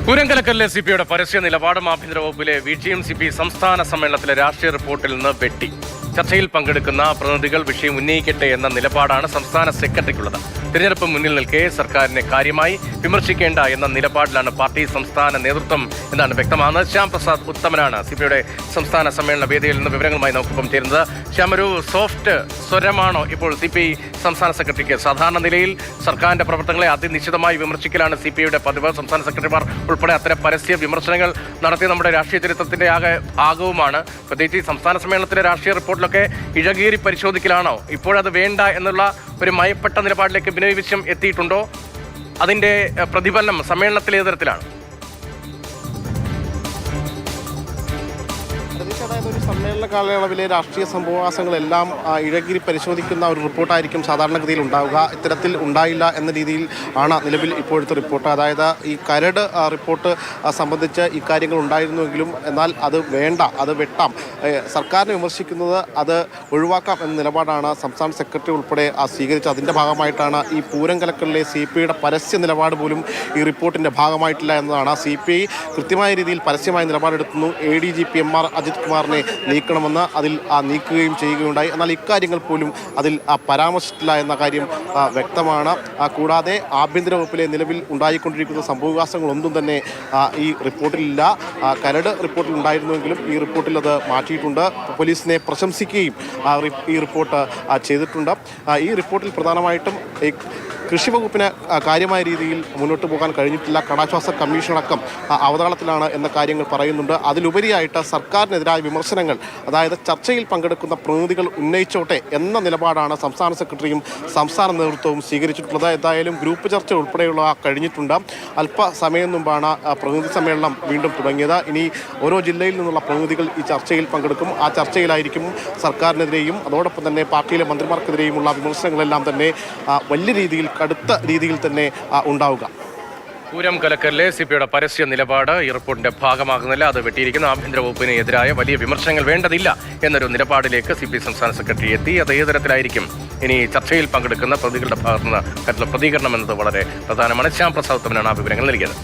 പൂരംകലക്കലിലെ സിപിയുടെ പരസ്യ നിലപാടും ആഭ്യന്തര വകുപ്പിലെ VGM-CP സംസ്ഥാന സമ്മേളനത്തിലെ രാഷ്ട്രീയ റിപ്പോർട്ടിൽ നിന്ന് വെട്ടി. ചർച്ചയിൽ പങ്കെടുക്കുന്ന പ്രതിനിധികൾ വിഷയം ഉന്നയിക്കട്ടെ എന്ന നിലപാടാണ് സംസ്ഥാന സെക്രട്ടറിക്കുള്ളത്. തിരഞ്ഞെടുപ്പ് മുന്നിൽ നിൽക്കെ സർക്കാരിനെ കാര്യമായി വിമർശിക്കേണ്ട എന്ന നിലപാടിലാണ് പാർട്ടി സംസ്ഥാന നേതൃത്വം എന്നാണ് വ്യക്തമാകുന്നത്. ശ്യാം പ്രസാദ് ഉത്തമനാണ് സിപിയുടെ സംസ്ഥാന സമ്മേളന വേദിയിൽ നിന്ന് വിവരങ്ങളുമായി നമുക്കൊപ്പം ചേരുന്നത്. ശ്യാം, ഒരു സോഫ്റ്റ് സ്വരമാണോ ഇപ്പോൾ CPI സംസ്ഥാന സെക്രട്ടറിക്ക്? സാധാരണ നിലയിൽ സർക്കാരിന്റെ പ്രവർത്തനങ്ങളെ അതിനിശ്ചിതമായി വിമർശിക്കലാണ് CPIയുടെ പതിവ്. സംസ്ഥാന സെക്രട്ടറിമാർ ഉൾപ്പെടെ അത്തരം പരസ്യ വിമർശനങ്ങൾ നടത്തിയ നമ്മുടെ രാഷ്ട്രീയ ചരിത്രത്തിന്റെ ആകെ ഭാഗവുമാണ്. പ്രത്യേകിച്ച് ഈ സംസ്ഥാന സമ്മേളനത്തിലെ രാഷ്ട്രീയ റിപ്പോർട്ടിലൊക്കെ ഇഴകീറി പരിശോധിക്കലാണോ? ഇപ്പോഴത് വേണ്ട എന്നുള്ള ഒരു മയപ്പെട്ട നിലപാടിലേക്ക് ബിനോയ് വിശ്വം എത്തിയിട്ടുണ്ടോ? അതിന്റെ പ്രതിഫലനം സമ്മേളനത്തിൽ ഏത് തരത്തിലാണ്? അതായത് ഒരു സമ്മേളന കാലയളവിലെ രാഷ്ട്രീയ സംഭവവാസങ്ങളെല്ലാം ഇഴകിരി പരിശോധിക്കുന്ന ഒരു റിപ്പോർട്ടായിരിക്കും സാധാരണഗതിയിൽ ഉണ്ടാവുക. ഇത്തരത്തിൽ ഉണ്ടായില്ല എന്ന രീതിയിൽ ആണ് നിലവിൽ ഇപ്പോഴത്തെ റിപ്പോർട്ട്. അതായത് ഈ കരട് റിപ്പോർട്ട് സംബന്ധിച്ച് ഇക്കാര്യങ്ങൾ ഉണ്ടായിരുന്നുവെങ്കിലും എന്നാൽ അത് വേണ്ട, അത് വെട്ടാം, സർക്കാരിനെ വിമർശിക്കുന്നത് അത് ഒഴിവാക്കാം എന്ന നിലപാടാണ് സംസ്ഥാന സെക്രട്ടറി ഉൾപ്പെടെ സ്വീകരിച്ചത്. അതിൻ്റെ ഭാഗമായിട്ടാണ് ഈ പൂരംകലക്കലിലെ CPIയുടെ പരസ്യ നിലപാട് പോലും ഈ റിപ്പോർട്ടിൻ്റെ ഭാഗമായിട്ടില്ല എന്നതാണ്. CPI കൃത്യമായ രീതിയിൽ പരസ്യമായ നിലപാടെടുക്കുന്നു. ADGP MR അജിത് കുമാറിനെ നീക്കണമെന്ന് അതിൽ നീക്കുകയും ചെയ്യുകയുണ്ടായി. എന്നാൽ ഇക്കാര്യങ്ങൾ പോലും അതിൽ പരാമർശിച്ചിട്ടില്ല എന്ന കാര്യം വ്യക്തമാണ്. കൂടാതെ ആഭ്യന്തര വകുപ്പിലെ നിലവിൽ ഉണ്ടായിക്കൊണ്ടിരിക്കുന്ന സംഭവവികാസങ്ങളൊന്നും തന്നെ ഈ റിപ്പോർട്ടിലില്ല. കരട് റിപ്പോർട്ടിൽ ഉണ്ടായിരുന്നുവെങ്കിലും ഈ റിപ്പോർട്ടിൽ അത് മാറ്റിയിട്ടുണ്ട്. പോലീസിനെ പ്രശംസിക്കുകയും ഈ റിപ്പോർട്ട് ചെയ്തിട്ടുണ്ട്. ഈ റിപ്പോർട്ടിൽ പ്രധാനമായിട്ടും കൃഷി വകുപ്പിന് കാര്യമായ രീതിയിൽ മുന്നോട്ട് പോകാൻ കഴിഞ്ഞിട്ടില്ല. കടാശ്വാസ കമ്മീഷനടക്കം അവതാളത്തിലാണ് എന്ന കാര്യങ്ങൾ പറയുന്നുണ്ട്. അതിലുപരിയായിട്ട് സർക്കാരിനെതിരായ വിമർശനങ്ങൾ, അതായത് ചർച്ചയിൽ പങ്കെടുക്കുന്ന പ്രതിനിധികൾ ഉന്നയിച്ചോട്ടെ എന്ന നിലപാടാണ് സംസ്ഥാന സെക്രട്ടറിയും സംസ്ഥാന നേതൃത്വവും സ്വീകരിച്ചിട്ടുള്ളത്. എന്തായാലും ഗ്രൂപ്പ് ചർച്ച ഉൾപ്പെടെയുള്ള കഴിഞ്ഞിട്ടുണ്ട്. അല്പസമയം മുമ്പാണ് പ്രതിനിധി സമ്മേളനം വീണ്ടും തുടങ്ങിയത്. ഇനി ഓരോ ജില്ലയിൽ നിന്നുള്ള പ്രതിനിധികൾ ഈ ചർച്ചയിൽ പങ്കെടുക്കും. ആ ചർച്ചയിലായിരിക്കും സർക്കാരിനെതിരെയും അതോടൊപ്പം തന്നെ പാർട്ടിയിലെ മന്ത്രിമാർക്കെതിരെയുമുള്ള വിമർശനങ്ങളെല്ലാം തന്നെ വലിയ രീതിയിൽ, കടുത്ത രീതിയിൽ തന്നെ ഉണ്ടാവുക. പൂരംകലക്കലിലെ CPIയുടെ പരസ്യ നിലപാട് ഈ റിപ്പോർട്ടിന്റെ ഭാഗമാകുന്നില്ല. അത് വെട്ടിയിരിക്കുന്ന ആഭ്യന്തര വകുപ്പിന് എതിരായ വലിയ വിമർശനങ്ങൾ വേണ്ടതില്ല എന്നൊരു നിലപാടിലേക്ക് CPI സംസ്ഥാന സെക്രട്ടറി എത്തി. അത് ഏത് തരത്തിലായിരിക്കും ഇനി ചർച്ചയിൽ പങ്കെടുക്കുന്ന പ്രതികളുടെ ഭാഗത്തുനിന്ന് പ്രതികരണം എന്നത് വളരെ പ്രധാനമാണ്. ശ്യാം പ്രസാദ് ഉത്തമനാണ് ആ വിവരങ്ങൾ നൽകിയത്.